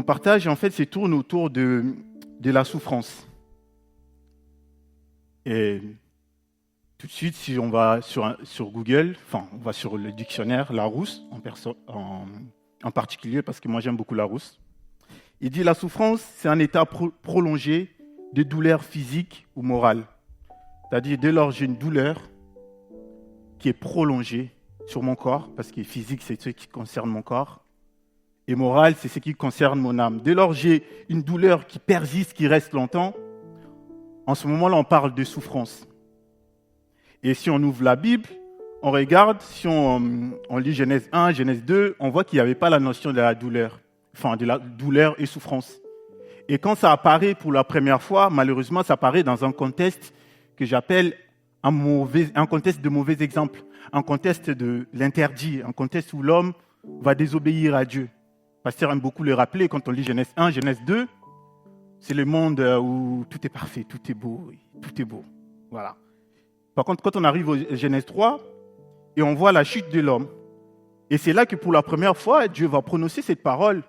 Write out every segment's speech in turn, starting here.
Mon partage, en fait, se tourne autour de la souffrance. Et tout de suite, si on va sur Google, on va sur le dictionnaire Larousse, en particulier, parce que moi j'aime beaucoup Larousse, il dit la souffrance, c'est un état prolongé de douleur physique ou morale. C'est-à-dire, dès lors j'ai une douleur qui est prolongée sur mon corps, parce que physique, c'est ce qui concerne mon corps, et morale, c'est ce qui concerne mon âme. Dès lors j'ai une douleur qui persiste, qui reste longtemps, en ce moment-là, on parle de souffrance. Et si on ouvre la Bible, on regarde, si on lit Genèse 1, Genèse 2, on voit qu'il n'y avait pas la notion de la douleur, de la douleur et souffrance. Et quand ça apparaît pour la première fois, malheureusement, ça apparaît dans un contexte que j'appelle un contexte de mauvais exemple, un contexte de l'interdit, un contexte où l'homme va désobéir à Dieu. Pasteur aime beaucoup le rappeler, quand on lit Genèse 1, Genèse 2, c'est le monde où tout est parfait, tout est beau, tout est beau. Voilà. Par contre, quand on arrive au Genèse 3, et on voit la chute de l'homme, et c'est là que pour la première fois, Dieu va prononcer cette parole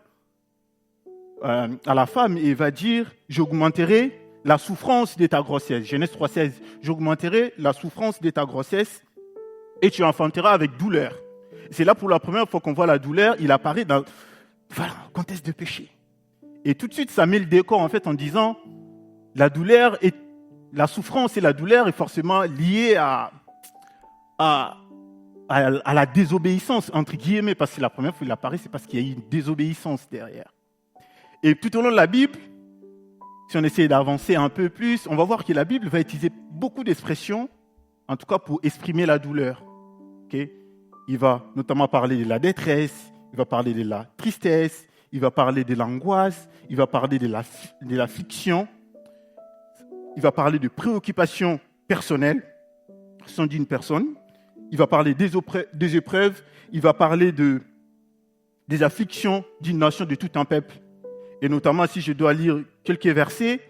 à la femme, et il va dire, j'augmenterai la souffrance de ta grossesse. Genèse 3,16, j'augmenterai la souffrance de ta grossesse, et tu enfanteras avec douleur. C'est là pour la première fois qu'on voit la douleur, il apparaît dans un contexte de péché. Et tout de suite, ça met le décor en fait en disant, la souffrance et la douleur est forcément liée à la désobéissance, entre guillemets, parce que la première fois qu'il apparaît, c'est parce qu'il y a eu une désobéissance derrière. Et tout au long de la Bible, si on essaie d'avancer un peu plus, on va voir que la Bible va utiliser beaucoup d'expressions, en tout cas pour exprimer la douleur. Okay? Il va notamment parler de la détresse, il va parler de la tristesse, il va parler de l'angoisse, il va parler de l'affliction, il va parler de préoccupations personnelles, sont d'une personne, il va parler des épreuves, il va parler des afflictions d'une nation, de tout un peuple. Et notamment, si je dois lire quelques versets,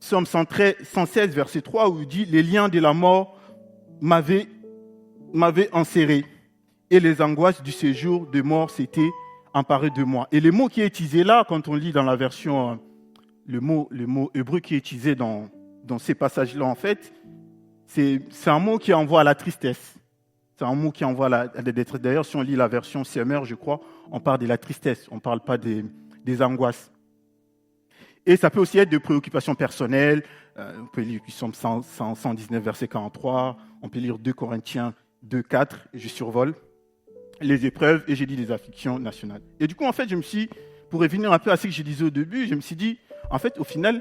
Psaume 116, verset 3, où il dit « Les liens de la mort m'avaient enserré, et les angoisses du séjour de mort s'étaient emparées de moi. » Et le mot qui est utilisé là, quand on lit dans la version, le mot hébreu qui est utilisé dans ces passages-là, en fait, c'est un mot qui envoie à la tristesse. C'est un mot qui envoie à la détresse. D'ailleurs, si on lit la version CMR, je crois, on parle de la tristesse, on ne parle pas des angoisses. Et ça peut aussi être de préoccupations personnelles. On peut lire Psaume 119, verset 43. On peut lire 2 Corinthiens 2, 4. Et je survole les épreuves et j'ai dit des afflictions nationales. Et du coup, en fait, pour revenir un peu à ce que je disais au début, je me suis dit, en fait, au final,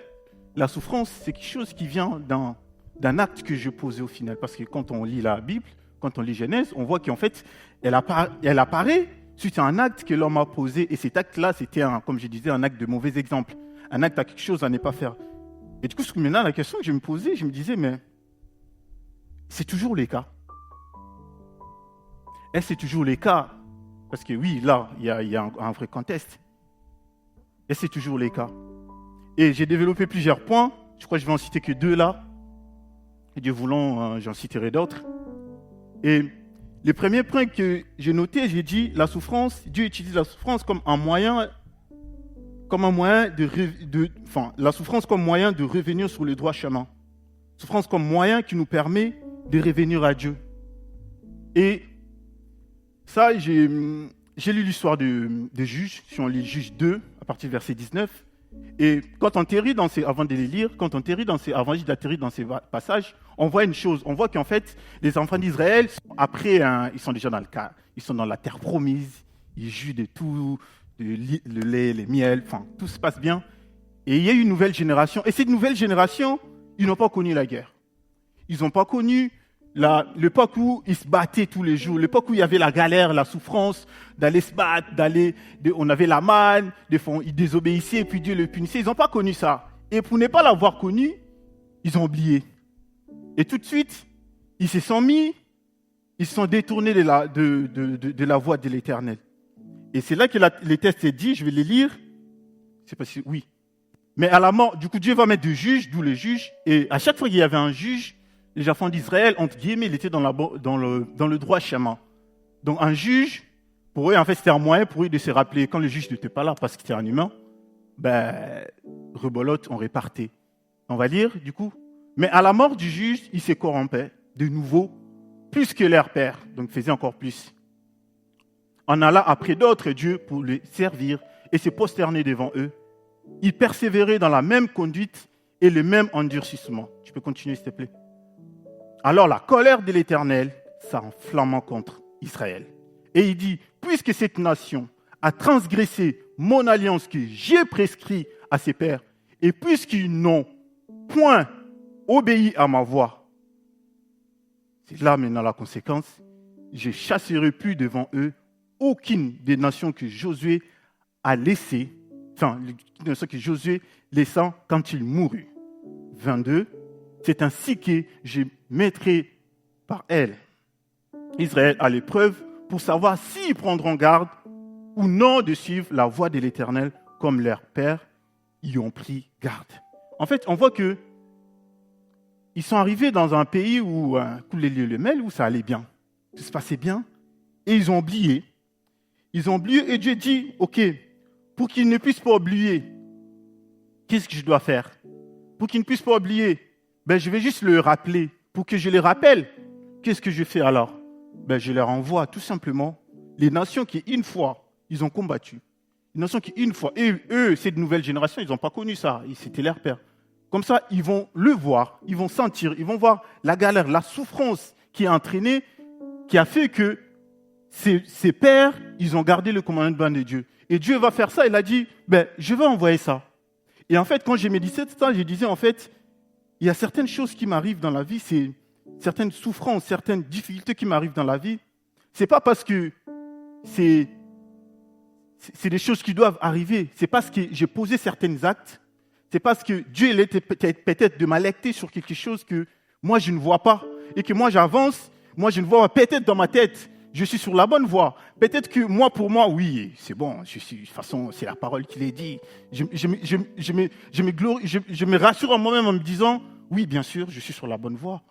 la souffrance, c'est quelque chose qui vient d'un acte que je posais au final. Parce que quand on lit la Bible, quand on lit Genèse, on voit qu'en fait, elle apparaît suite à un acte que l'homme a posé. Et cet acte-là, c'était, comme je disais, un acte de mauvais exemple. Un acte à quelque chose à ne pas faire. Et du coup, maintenant, la question que je me posais, je me disais, mais c'est toujours le cas. Est-ce que c'est toujours le cas? Parce que oui, là, il y a un vrai contexte. Est-ce que c'est toujours le cas? Et j'ai développé plusieurs points. Je crois que je vais en citer que 2 là. Et Dieu voulant, j'en citerai d'autres. Et le premier point que j'ai noté, j'ai dit, la souffrance, Dieu utilise la souffrance comme un moyen la souffrance comme moyen de revenir sur le droit chemin. Souffrance comme moyen qui nous permet de revenir à Dieu. Et ça, j'ai lu l'histoire de Juge, si on lit Juge 2, à partir du verset 19. Et quand on atterrit avant de les lire, avant d'atterrir dans ces passages, on voit une chose. On voit qu'en fait, les enfants d'Israël, ils sont déjà dans le cas, ils sont dans la terre promise, ils jouent de tout, le lait, le miel, tout se passe bien. Et il y a une nouvelle génération. Et cette nouvelle génération, ils n'ont pas connu la guerre. Ils n'ont pas connu l'époque où ils se battaient tous les jours, l'époque où il y avait la galère, la souffrance, d'aller se battre, on avait la manne, ils désobéissaient et puis Dieu le punissait. Ils n'ont pas connu ça. Et pour ne pas l'avoir connu, ils ont oublié. Et tout de suite, ils se sont détournés de la voie de l'Éternel. Et c'est là que les textes est dit, je vais les lire. C'est pas si, oui. Mais à la mort, du coup, Dieu va mettre des juges, d'où les juges. Et à chaque fois qu'il y avait un juge, les enfants d'Israël, entre guillemets, ils étaient dans le droit chemin. Donc un juge, Pour eux, en fait, c'était un moyen pour eux de se rappeler, quand le juge n'était pas là parce que c'était un humain, rebolote, on répartait. On va lire, du coup. Mais à la mort du juge, il se corrompait de nouveau, plus que leur père, donc faisait encore plus. On alla après d'autres dieux pour les servir et se prosterner devant eux. Il persévérait dans la même conduite et le même endurcissement. Tu peux continuer, s'il te plaît. Alors la colère de l'Éternel s'enflamma contre Israël. Et il dit, puisque cette nation a transgressé mon alliance que j'ai prescrite à ses pères, et puisqu'ils n'ont point obéi à ma voix, c'est là maintenant la conséquence, je chasserai plus devant eux aucune des nations que Josué a laissées, enfin, les nations que Josué laissant quand il mourut. 22, c'est ainsi que je mettrai par elle Israël à l'épreuve pour savoir s'ils prendront garde ou non de suivre la voie de l'Éternel comme leurs pères y ont pris garde. En fait, on voit que ils sont arrivés dans un pays où coulait le miel, où ça allait bien, tout se passait bien, et ils ont oublié. Ils ont oublié et Dieu dit, ok, pour qu'ils ne puissent pas oublier, qu'est-ce que je dois faire? Pour qu'ils ne puissent pas oublier, je vais juste le rappeler. Pour que je les rappelle, qu'est-ce que je fais alors? Je leur envoie tout simplement les nations qui, une fois, ils ont combattu. Les nations qui, une fois, et eux, cette nouvelle génération, ils n'ont pas connu ça. C'était leur père. Comme ça, ils vont le voir, ils vont sentir, ils vont voir la galère, la souffrance qui a entraîné, qui a fait que ces pères, ils ont gardé le commandement de Dieu. Et Dieu va faire ça, il a dit, je vais envoyer ça. Et en fait, quand j'ai médité ça, je disais, en fait, il y a certaines choses qui m'arrivent dans la vie, c'est certaines souffrances, certaines difficultés qui m'arrivent dans la vie. C'est pas parce que c'est des choses qui doivent arriver. C'est parce que j'ai posé certains actes. C'est parce que Dieu était peut-être de m'alerter sur quelque chose que moi, je ne vois pas. Et que moi, j'avance, moi, je ne vois pas. Peut-être dans ma tête, je suis sur la bonne voie. Peut-être que moi, pour moi, oui, c'est bon. De toute façon, c'est la parole qui l'a dit. Je me rassure en moi-même en me disant, oui, bien sûr, je suis sur la bonne voie.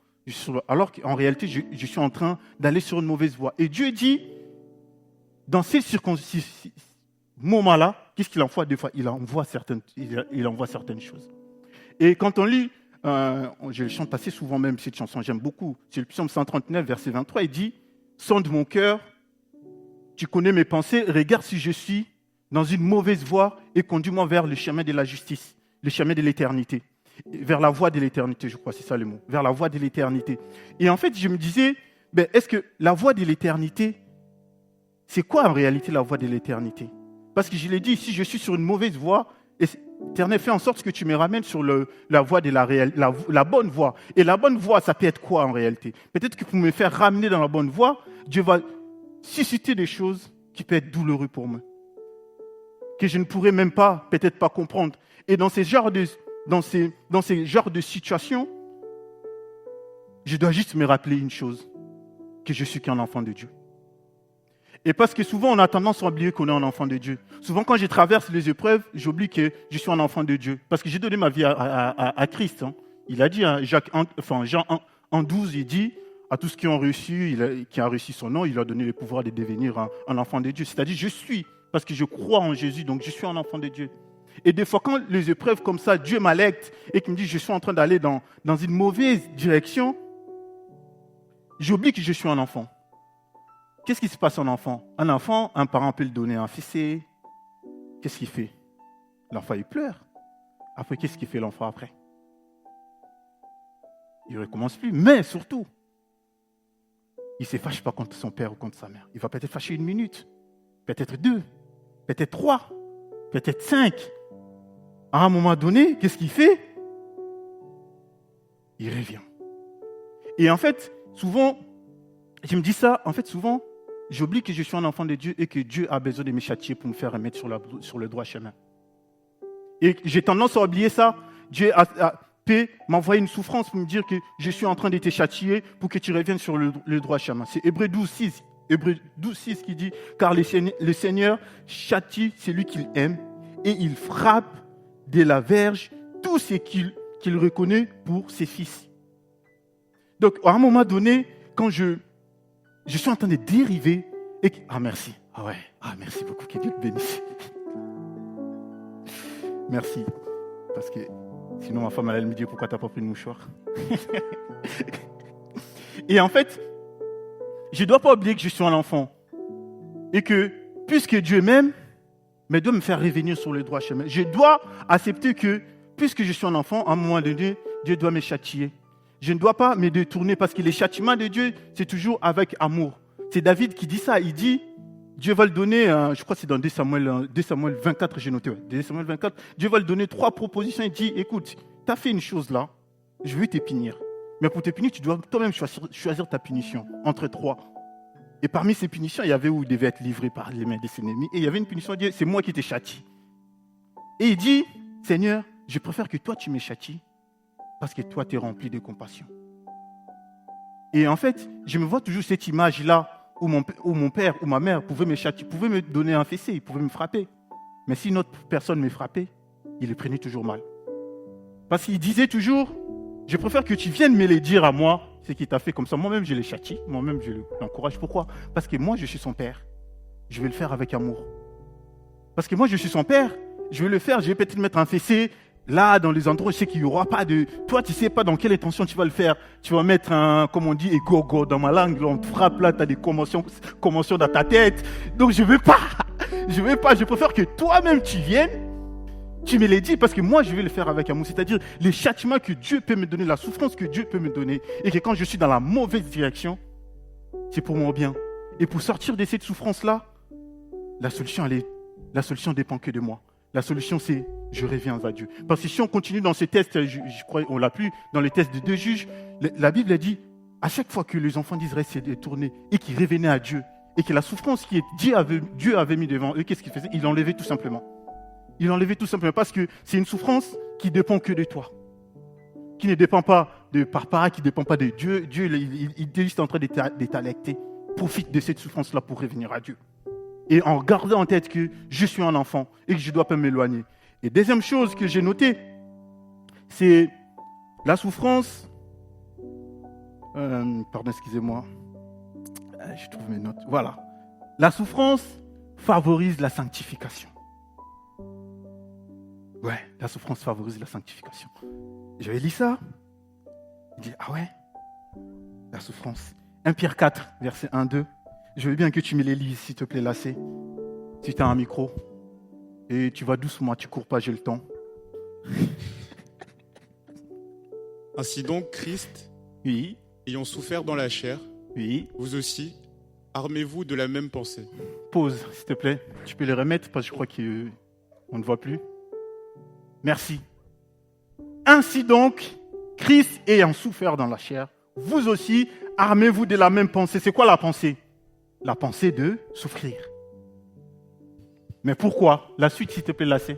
Alors qu'en réalité, je suis en train d'aller sur une mauvaise voie. Et Dieu dit, dans ces moments-là, qu'est-ce qu'il envoie des fois? Il envoie certaines choses. Et quand on lit, je chante assez souvent même cette chanson, j'aime beaucoup. C'est le psaume 139, verset 23, il dit, sonde mon cœur, tu connais mes pensées, regarde si je suis dans une mauvaise voie et conduis-moi vers le chemin de la justice, le chemin de l'éternité. Vers la voie de l'éternité, je crois, c'est ça le mot. Vers la voie de l'éternité. Et en fait, je me disais, est-ce que la voie de l'éternité, c'est quoi en réalité la voie de l'éternité? Parce que je l'ai dit, si je suis sur une mauvaise voie, l'Éternel fait en sorte que tu me ramènes sur la voie de la bonne voie. Et la bonne voie, ça peut être quoi en réalité? Peut-être que pour me faire ramener dans la bonne voie, Dieu va susciter des choses qui peuvent être douloureuses pour moi. Que je ne pourrais même pas, peut-être pas comprendre. Et dans ces genres de situations, je dois juste me rappeler une chose, que je suis qu'un enfant de Dieu. Et parce que souvent, on a tendance à oublier qu'on est un enfant de Dieu. Souvent, quand je traverse les épreuves, j'oublie que je suis un enfant de Dieu. Parce que j'ai donné ma vie à Christ. Hein. Il a dit, hein, Jean 1, 12, il dit, à tous qui ont reçu, qui a reçu son nom, il a donné le pouvoir de devenir un enfant de Dieu. C'est-à-dire, je suis, parce que je crois en Jésus, donc je suis un enfant de Dieu. Et des fois, quand les épreuves comme ça, Dieu m'alerte et qu'il me dit, je suis en train d'aller dans une mauvaise direction, j'oublie que je suis un enfant. Qu'est-ce qui se passe en enfant? Un enfant, un parent peut le donner un fessé. Qu'est-ce qu'il fait? L'enfant, il pleure. Après, qu'est-ce qu'il fait l'enfant après? Il ne recommence plus. Mais surtout, il ne se fâche pas contre son père ou contre sa mère. Il va peut-être fâcher 1 minute, peut-être 2, peut-être 3, peut-être 5. À un moment donné, qu'est-ce qu'il fait? Il revient. Et en fait, souvent, je me dis ça, en fait, souvent, j'oublie que je suis un enfant de Dieu et que Dieu a besoin de me châtier pour me faire remettre sur le droit chemin. Et j'ai tendance à oublier ça. Dieu peut m'envoyer une souffrance pour me dire que je suis en train de te châtier pour que tu reviennes sur le droit chemin. C'est Hébreux 12, 6. Hébreux 12, 6 qui dit « Car le Seigneur châtie celui qu'il aime et il frappe de la verge tout ce qu'il reconnaît pour ses fils. » Donc, à un moment donné, quand je suis en train de dériver, merci. Ah ouais, merci beaucoup, que Dieu te bénisse. Merci. Parce que sinon ma femme allait me dire pourquoi tu n'as pas pris de mouchoir. Et en fait, je ne dois pas oublier que je suis un enfant. Et que, puisque Dieu m'aime, mais doit me faire revenir sur le droit chemin. Je dois accepter que, puisque je suis un enfant, à un moment donné, Dieu doit me châtier. Je ne dois pas me détourner parce que les châtiments de Dieu, c'est toujours avec amour. C'est David qui dit ça. Il dit, Dieu va le donner, je crois que c'est dans 2 Samuel 24, j'ai noté. 2 Samuel 24, Dieu va le donner 3 propositions. Il dit, écoute, tu as fait une chose là, je vais te punir. Mais pour te punir, tu dois toi-même choisir ta punition entre 3. Et parmi ces punitions, il y avait où il devait être livré par les mains de ses ennemis. Et il y avait une punition, Dieu, c'est moi qui te châtie. Et il dit, Seigneur, je préfère que toi tu me châties parce que toi tu es rempli de compassion. Et en fait, je me vois toujours cette image-là où mon père ou ma mère pouvait me châtier, pouvait me donner un fessé, il pouvait me frapper. Mais si une autre personne me frappait, il le prenait toujours mal. Parce qu'il disait toujours, je préfère que tu viennes me le dire à moi, ce qu'il t'a fait comme ça. Moi-même, je le châtie, moi-même, je l'encourage. Pourquoi ? Parce que moi, je suis son père. Je vais le faire avec amour. Parce que moi, je suis son père. Je vais le faire, je vais peut-être mettre un fessé là, dans les endroits où je sais qu'il n'y aura pas de... Toi, tu ne sais pas dans quelle intention tu vas le faire. Tu vas mettre un, comme on dit, égo dans ma langue. Là, on te frappe, là, tu as des commotions dans ta tête. Donc, je ne veux pas. Je préfère que toi-même, tu viennes. Tu me l'as dit parce que moi, je vais le faire avec amour. C'est-à-dire les châtiments que Dieu peut me donner, la souffrance que Dieu peut me donner. Et que quand je suis dans la mauvaise direction, c'est pour mon bien. Et pour sortir de cette souffrance-là, la solution dépend que de moi. La solution, c'est je reviens à Dieu. Parce que si on continue dans ces tests, je crois qu'on l'a plus, dans les tests de 2 juges, la Bible a dit, à chaque fois que les enfants d'Israël s'étaient détournés et qu'ils revenaient à Dieu, et que la souffrance que Dieu avait mis devant eux, qu'est-ce qu'ils faisaient ? Ils l'enlevaient tout simplement. Il l'enlevait tout simplement parce que c'est une souffrance qui ne dépend que de toi. Qui ne dépend pas de papa, qui ne dépend pas de Dieu. Dieu, il est juste en train de t'alecter. Profite de cette souffrance-là pour revenir à Dieu. Et en gardant en tête que je suis un enfant et que je ne dois pas m'éloigner. Et deuxième chose que j'ai notée, c'est la souffrance. Pardon, excusez-moi. Je trouve mes notes. Voilà. La souffrance favorise la sanctification. Ouais, la souffrance favorise la sanctification. J'avais lu ça. Il dit, ah ouais, la souffrance. 1 Pierre 4, verset 1-2. Je veux bien que tu me les lises, s'il te plaît, Lassé. Si tu as un micro. Et tu vas doucement, tu cours pas, j'ai le temps. Ainsi donc, Christ, Oui, ayant souffert dans la chair, oui. vous aussi, armez-vous de la même pensée. Pause, s'il te plaît. Tu peux les remettre parce que je crois qu'on ne voit plus. Merci. Ainsi donc, Christ ayant souffert dans la chair, vous aussi, armez-vous de la même pensée. C'est quoi la pensée ? La pensée de souffrir. Mais pourquoi ? La suite, s'il te plaît, Lassé.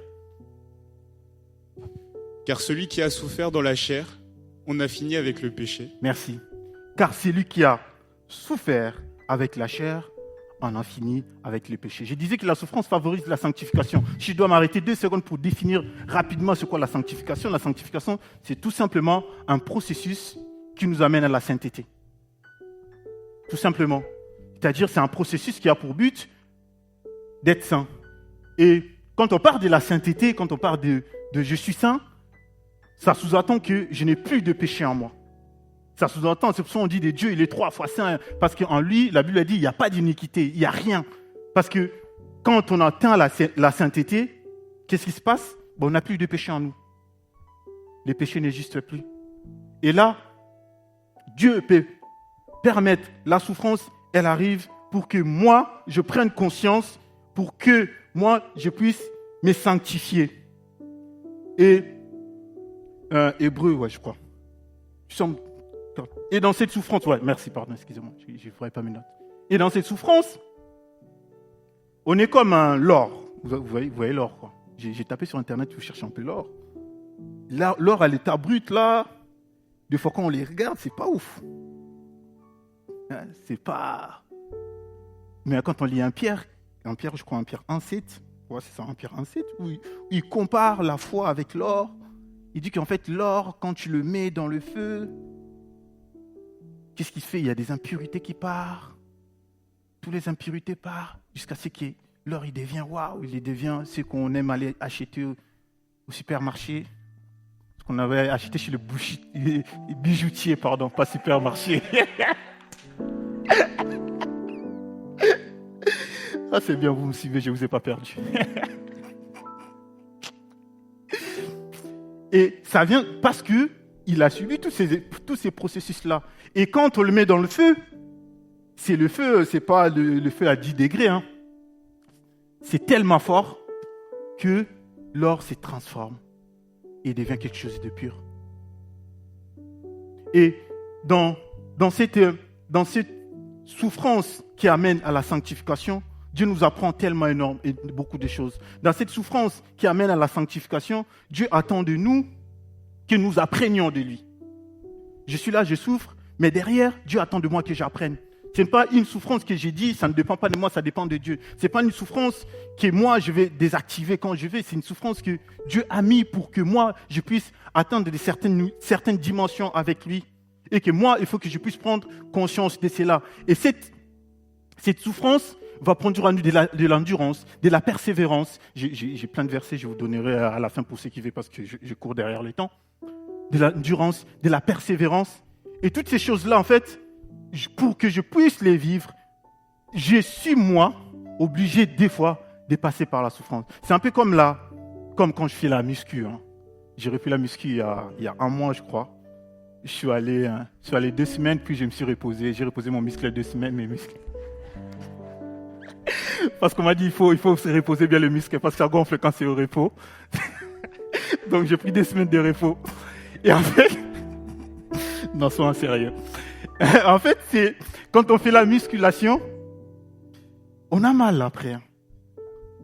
Car celui qui a souffert dans la chair, on a fini avec le péché. Merci. Car celui qui a souffert avec la chair, on a fini avec le péché. Je disais que la souffrance favorise la sanctification. Si je dois m'arrêter 2 secondes pour définir rapidement ce qu'est la sanctification, c'est tout simplement un processus qui nous amène à la sainteté. Tout simplement. C'est-à-dire, c'est un processus qui a pour but d'être saint. Et quand on parle de la sainteté, quand on parle de je suis saint, ça sous-entend que je n'ai plus de péché en moi. Ça sous-entend, c'est pour ça qu'on dit de Dieu, il est 3 fois saint, parce qu'en lui, la Bible a dit, il n'y a pas d'iniquité, il n'y a rien. Parce que quand on atteint la sainteté, qu'est-ce qui se passe ? On n'a plus de péché en nous. Les péchés n'existent plus. Et là, Dieu peut permettre la souffrance, elle arrive pour que moi, je prenne conscience, pour que moi, je puisse me sanctifier. Et Hébreu, ouais, je crois. Et dans cette souffrance, ouais, merci, pardon, excusez-moi, je ne ferai pas mes notes. Et dans cette souffrance, on est comme un l'or. Vous voyez l'or, quoi. J'ai tapé sur Internet, vous cherchez un peu l'or. L'or à l'état brut, là, des fois quand on les regarde, c'est pas ouf. C'est pas... Mais quand on lit un Pierre, je crois un Pierre 1,7, ouais, c'est ça, un Pierre 1,7, où il compare la foi avec l'or. Il dit qu'en fait, l'or, quand tu le mets dans le feu, qu'est-ce qu'il fait ? Il y a des impurités qui partent. toutes les impurités partent jusqu'à ce que l'or, il devient waouh, il devient ce qu'on aime aller acheter au supermarché, ce qu'on avait acheté chez le bijoutier, pardon, pas supermarché. Ah, c'est bien, vous me suivez, je ne vous ai pas perdu. Et ça vient parce qu'il a subi tous ces processus-là. Et quand on le met dans le feu, c'est le feu, c'est pas le feu à 10 degrés. Hein. C'est tellement fort que l'or se transforme et devient quelque chose de pur. Et dans cette souffrance qui amène à la sanctification, Dieu nous apprend tellement énorme et beaucoup de choses. Dans cette souffrance qui amène à la sanctification, Dieu attend de nous que nous apprenions de lui. Je suis là, je souffre, mais derrière, Dieu attend de moi que j'apprenne. Ce n'est pas une souffrance que j'ai dit, ça ne dépend pas de moi, ça dépend de Dieu. Ce n'est pas une souffrance que moi, je vais désactiver quand je vais. C'est une souffrance que Dieu a mis pour que moi, je puisse atteindre certaines dimensions avec lui. Et que moi, il faut que je puisse prendre conscience de cela. Et cette souffrance va produire à nous de l'endurance, de la persévérance. J'ai plein de versets, je vous donnerai à la fin pour ceux qui veulent parce que je cours derrière le temps. De l'endurance, de la persévérance. Et toutes ces choses-là, en fait, pour que je puisse les vivre, je suis, moi, obligé des fois de passer par la souffrance. C'est un peu comme quand je fais la muscu. Hein. J'ai repris la muscu il y a 1 mois, je crois. Je suis allé 2 semaines, puis je me suis reposé. J'ai reposé mon muscle 2 semaines, mes muscles. Parce qu'on m'a dit il faut se reposer bien le muscle, parce que ça gonfle quand c'est au repos. Donc j'ai pris 2 semaines de repos. Et en fait, non, soyons sérieux. En fait, c'est quand on fait la musculation, on a mal après.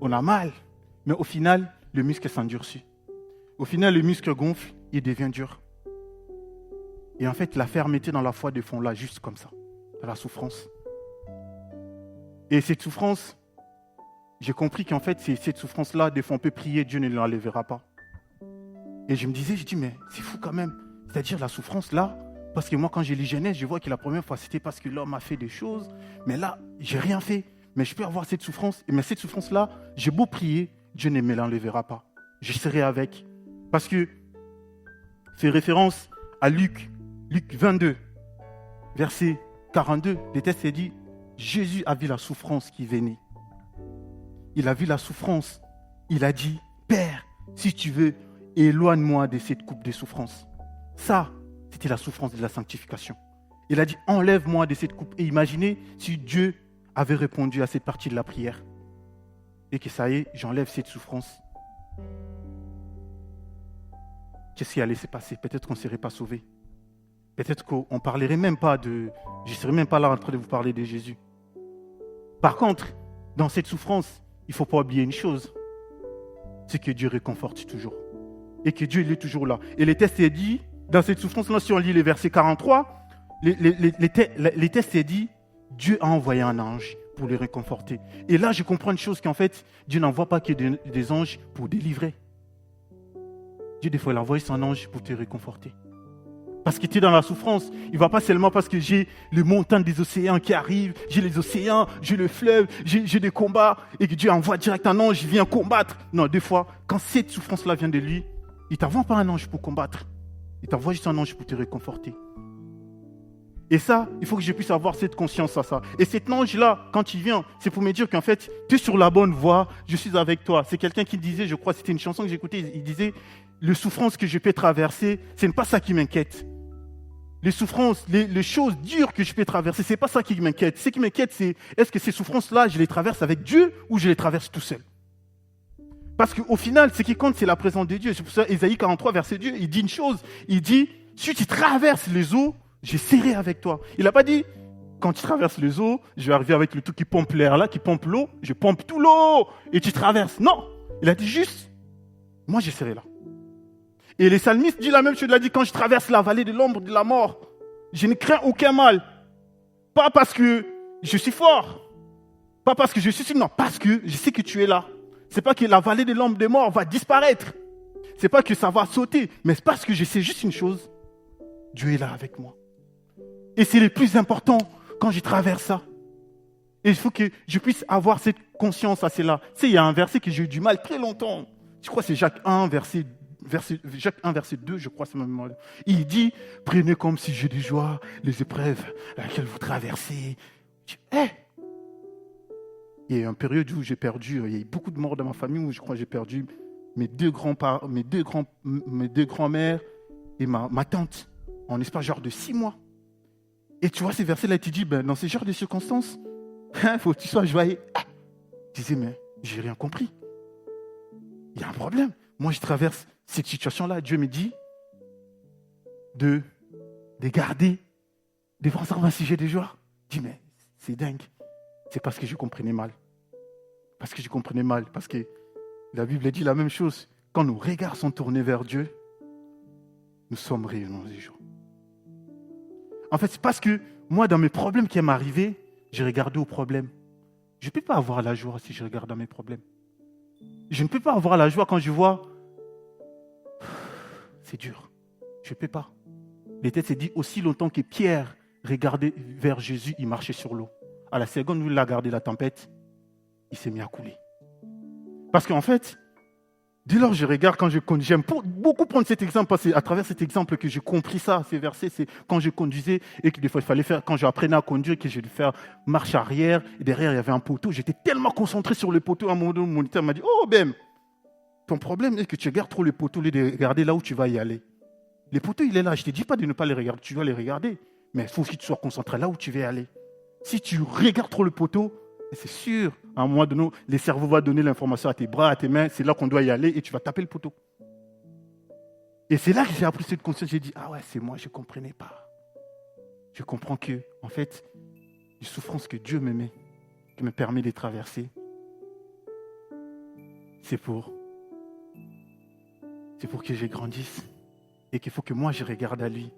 On a mal. Mais au final, le muscle s'endurcit. Au final, le muscle gonfle, il devient dur. Et en fait, la fermeté dans la foi de fond là, juste comme ça, dans la souffrance. Et cette souffrance, j'ai compris qu'en fait, c'est cette souffrance-là, des fois on peut prier, Dieu ne l'enlèvera pas. Et je me disais, mais c'est fou quand même. C'est-à-dire la souffrance là, parce que moi quand je lis Genèse, je vois que la première fois c'était parce que l'homme a fait des choses, mais là, j'ai rien fait. Mais je peux avoir cette souffrance, mais cette souffrance-là, j'ai beau prier, Dieu ne me l'enlèvera pas. Je serai avec. Parce que c'est référence à Luc 22, verset 42. Le texte est dit, Jésus a vu la souffrance qui venait. Il a vu la souffrance. Il a dit, Père, si tu veux, éloigne-moi de cette coupe de souffrance. Ça, c'était la souffrance de la sanctification. Il a dit, enlève-moi de cette coupe. Et imaginez si Dieu avait répondu à cette partie de la prière. Et que ça y est, j'enlève cette souffrance. Qu'est-ce qui allait se passer? Peut-être qu'on ne serait pas sauvé. Peut-être qu'on ne parlerait même pas de... Je ne serais même pas là en train de vous parler de Jésus. Par contre, dans cette souffrance, il ne faut pas oublier une chose. C'est que Dieu réconforte toujours. Et que Dieu il est toujours là. Et les textes est dit, dans cette souffrance-là, si on lit les versets 43, les textes est dit, Dieu a envoyé un ange pour les réconforter. Et là, je comprends une chose qu'en fait, Dieu n'envoie pas que des anges pour délivrer. Dieu, des fois, il envoie son ange pour te réconforter. Parce que tu es dans la souffrance. Il ne va pas seulement parce que j'ai le montagne des océans qui arrive, j'ai les océans, j'ai le fleuve, j'ai des combats, et que Dieu envoie direct un ange, il vient combattre. Non, des fois, quand cette souffrance-là vient de lui, il ne t'envoie pas un ange pour combattre. Il t'envoie juste un ange pour te réconforter. Et ça, il faut que je puisse avoir cette conscience à ça. Et cet ange-là, quand il vient, c'est pour me dire qu'en fait, tu es sur la bonne voie, je suis avec toi. C'est quelqu'un qui disait, je crois, c'était une chanson que j'écoutais, il disait, les souffrances que je peux traverser, ce n'est pas ça qui m'inquiète. Les souffrances, les choses dures que je peux traverser, ce n'est pas ça qui m'inquiète. Ce qui m'inquiète, c'est est-ce que ces souffrances-là, je les traverse avec Dieu ou je les traverse tout seul? Parce qu'au final, ce qui compte, c'est la présence de Dieu. C'est pour ça, Ésaïe 43, verset 2, il dit une chose. Il dit, si tu traverses les eaux, je serai avec toi. Il n'a pas dit, quand tu traverses les eaux, je vais arriver avec le truc qui pompe l'air là, qui pompe l'eau, je pompe tout l'eau et tu traverses. Non, il a dit juste, moi je serai là. Et les psalmistes disent la même chose, il a dit, quand je traverse la vallée de l'ombre de la mort, je ne crains aucun mal. Pas parce que je suis fort, pas parce que je suis sûr, non, parce que je sais que tu es là. C'est pas que la vallée de l'ombre de mort va disparaître. C'est pas que ça va sauter, mais c'est parce que je sais juste une chose, Dieu est là avec moi. Et c'est le plus important quand je traverse ça. Et il faut que je puisse avoir cette conscience à cela. Tu sais, il y a un verset que j'ai eu du mal très longtemps. Je crois que c'est Jacques 1, verset 2, je crois, c'est même. Il dit, prenez comme si j'ai des joies, les épreuves à laquelle vous traversez. Il y a eu une période où j'ai perdu, il y a eu beaucoup de morts dans ma famille, où je crois que j'ai perdu mes deux grands-mères et ma tante, en espace genre de 6 mois. Et tu vois, ces versets-là, tu dis, dans ces genres de circonstances, il faut que tu sois joyeux. Je disais, mais j'ai rien compris. Il y a un problème. Moi, je traverse cette situation-là. Dieu me dit de garder devant ça un sujet de joie. Je dis, mais c'est dingue. C'est parce que je comprenais mal. Parce que la Bible dit la même chose. Quand nos regards sont tournés vers Dieu, nous sommes rayonnants des jours. En fait, c'est parce que moi, dans mes problèmes qui m'arrivaient, j'ai regardé aux problèmes. Je ne peux pas avoir la joie si je regarde dans mes problèmes. Je ne peux pas avoir la joie quand je vois, c'est dur. Je ne peux pas. Les textes dit aussi longtemps que Pierre regardait vers Jésus, il marchait sur l'eau. À la seconde où il a regardé la tempête, il s'est mis à couler. Parce qu'en fait, dès lors je regarde, j'aime beaucoup prendre cet exemple, parce que c'est à travers cet exemple que j'ai compris ça, ces versets, c'est quand je conduisais et que des fois il fallait faire, quand j'apprenais à conduire, que je devais faire marche arrière, et derrière il y avait un poteau, j'étais tellement concentré sur le poteau, à un moment donné, mon moniteur m'a dit, oh Ben, ton problème est que tu regardes trop les poteaux, au lieu de regarder là où tu vas y aller. Les poteaux, il est là, je ne te dis pas de ne pas les regarder, tu dois les regarder, mais il faut que tu sois concentré là où tu vas y aller. Si tu regardes trop le poteau, c'est sûr, à un moment donné, le cerveau va donner l'information à tes bras, à tes mains, c'est là qu'on doit y aller et tu vas taper le poteau. Et c'est là que j'ai appris cette conscience, j'ai dit, ah ouais, c'est moi, je ne comprenais pas. Je comprends que, en fait, les souffrances que Dieu me met, qui me permet de traverser, c'est pour que je grandisse et qu'il faut que moi, je regarde à lui